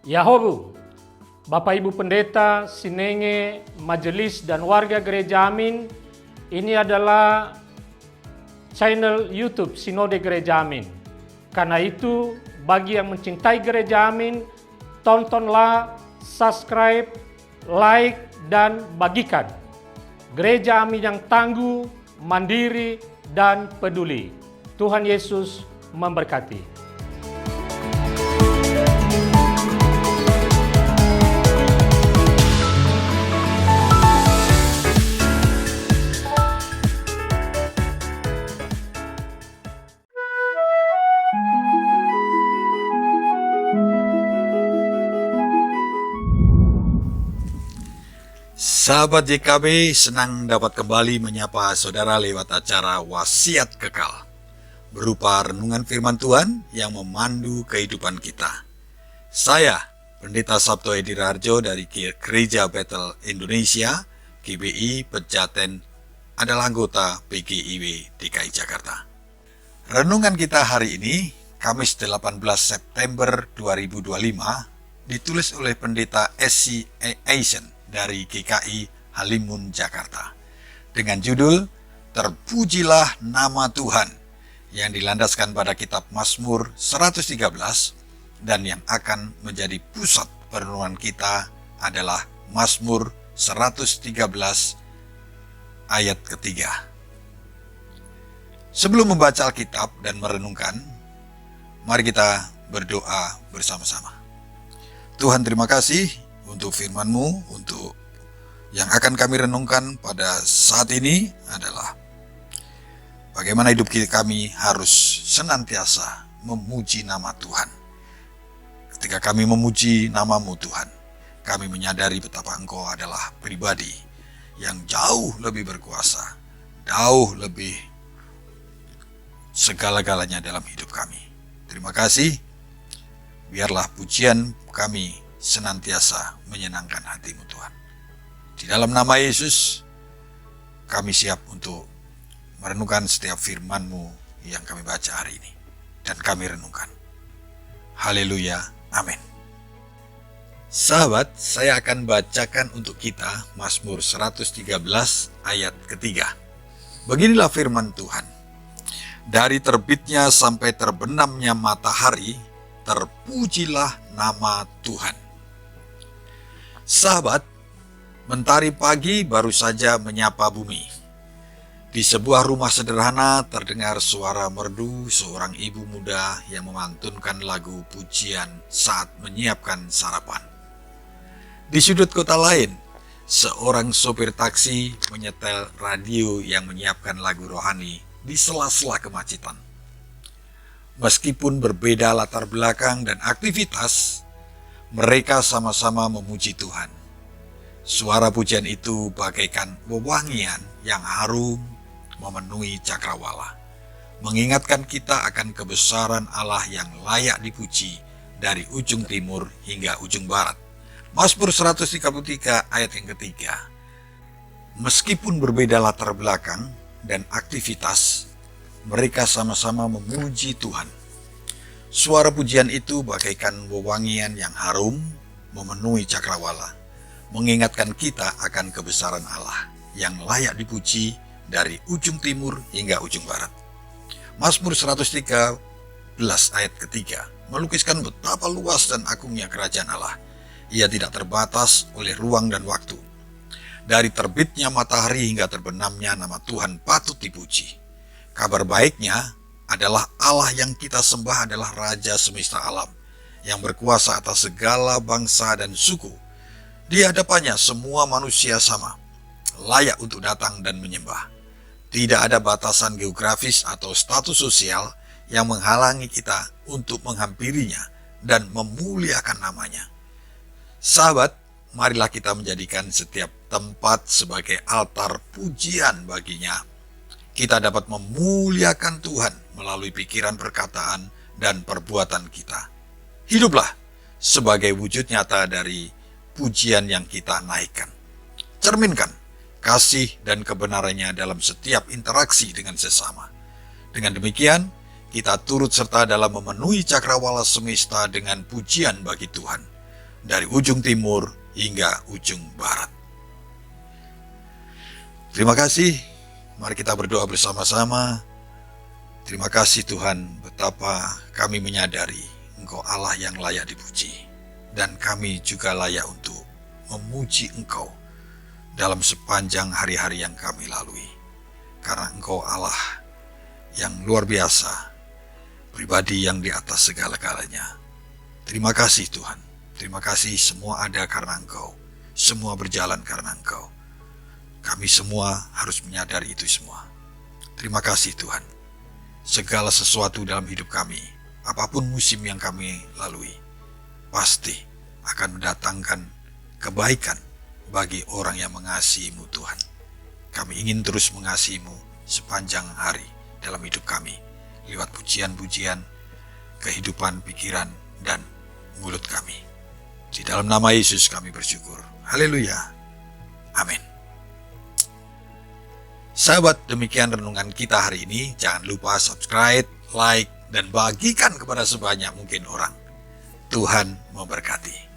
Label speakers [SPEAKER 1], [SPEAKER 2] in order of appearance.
[SPEAKER 1] Yahobu, Bapak Ibu Pendeta, Sinenge, Majelis dan warga Gereja Amin, ini adalah channel YouTube Sinode Gereja Amin. Karena itu, bagi yang mencintai Gereja Amin, tontonlah, subscribe, like, dan bagikan. Gereja Amin yang tangguh, mandiri, dan peduli. Tuhan Yesus memberkati.
[SPEAKER 2] Sahabat JKB, senang dapat kembali menyapa saudara lewat acara Wasiat Kekal, berupa renungan firman Tuhan yang memandu kehidupan kita. Saya, Pendeta Sabto Edi Rarjo dari Gereja Bethel Indonesia, GBI Pejaten, adalah anggota PGIW DKI Jakarta. Renungan kita hari ini, Kamis 18 September 2025, ditulis oleh Pendeta S.C. Eisen dari GKI Halimun, Jakarta, dengan judul Terpujilah Nama Tuhan, yang dilandaskan pada kitab Mazmur 113, dan yang akan menjadi pusat perenungan kita adalah Mazmur 113 ayat ketiga. Sebelum membaca Alkitab dan merenungkan, mari kita berdoa bersama-sama. Tuhan, terima kasih untuk firman-Mu, untuk yang akan kami renungkan pada saat ini adalah bagaimana hidup kami harus senantiasa memuji nama Tuhan. Ketika kami memuji nama-Mu Tuhan, kami menyadari betapa Engkau adalah pribadi yang jauh lebih berkuasa, jauh lebih segala-galanya dalam hidup kami. Terima kasih, biarlah pujian kami senantiasa menyenangkan hati-Mu Tuhan. Di dalam nama Yesus, kami siap untuk merenungkan setiap firman-Mu yang kami baca hari ini dan kami renungkan. Haleluya, amin. Sahabat, saya akan bacakan untuk kita Mazmur 113 ayat ketiga. Beginilah firman Tuhan. Dari terbitnya sampai terbenamnya matahari, terpujilah nama Tuhan. Sahabat, mentari pagi baru saja menyapa bumi. Di sebuah rumah sederhana terdengar suara merdu seorang ibu muda yang memantunkan lagu pujian saat menyiapkan sarapan. Di sudut kota lain, seorang sopir taksi menyetel radio yang menyiapkan lagu rohani di sela-sela kemacetan. Meskipun berbeda latar belakang dan aktivitas, mereka sama-sama memuji Tuhan. Suara pujian itu bagaikan wewangian yang harum memenuhi cakrawala, mengingatkan kita akan kebesaran Allah yang layak dipuji dari ujung timur hingga ujung barat. Mazmur 133 ayat yang ketiga. Meskipun berbeda latar belakang dan aktivitas, mereka sama-sama memuji Tuhan. Suara pujian itu bagaikan wewangian yang harum memenuhi cakrawala, mengingatkan kita akan kebesaran Allah yang layak dipuji dari ujung timur hingga ujung barat. Mazmur 113 ayat ketiga melukiskan betapa luas dan agungnya kerajaan Allah. Ia tidak terbatas oleh ruang dan waktu. Dari terbitnya matahari hingga terbenamnya nama Tuhan patut dipuji. Kabar baiknya adalah Allah yang kita sembah adalah Raja semesta alam, yang berkuasa atas segala bangsa dan suku. Di hadapannya semua manusia sama, layak untuk datang dan menyembah. Tidak ada batasan geografis atau status sosial yang menghalangi kita untuk menghampirinya dan memuliakan namanya. Sahabat, marilah kita menjadikan setiap tempat sebagai altar pujian baginya. Kita dapat memuliakan Tuhan melalui pikiran, perkataan, dan perbuatan kita. Hiduplah sebagai wujud nyata dari pujian yang kita naikkan. Cerminkan kasih dan kebenarannya dalam setiap interaksi dengan sesama. Dengan demikian, kita turut serta dalam memenuhi cakrawala semesta dengan pujian bagi Tuhan. dari ujung timur hingga ujung barat. Terima kasih, mari kita berdoa bersama-sama. Terima kasih Tuhan, betapa kami menyadari Engkau Allah yang layak dipuji, dan kami juga layak untuk memuji Engkau dalam sepanjang hari-hari yang kami lalui. Karena Engkau Allah yang luar biasa, pribadi yang di atas segala-galanya. Terima kasih Tuhan, terima kasih, semua ada karena Engkau, semua berjalan karena Engkau. Kami semua harus menyadari itu semua. Terima kasih Tuhan. Segala sesuatu dalam hidup kami, apapun musim yang kami lalui, pasti akan mendatangkan kebaikan bagi orang yang mengasihi-Mu Tuhan. Kami ingin terus mengasihi-Mu sepanjang hari dalam hidup kami, lewat pujian-pujian, kehidupan, pikiran, dan mulut kami. Di dalam nama Yesus kami bersyukur. Haleluya. Amin. Sahabat, demikian renungan kita hari ini. Jangan lupa subscribe, like, dan bagikan kepada sebanyak mungkin orang. Tuhan memberkati.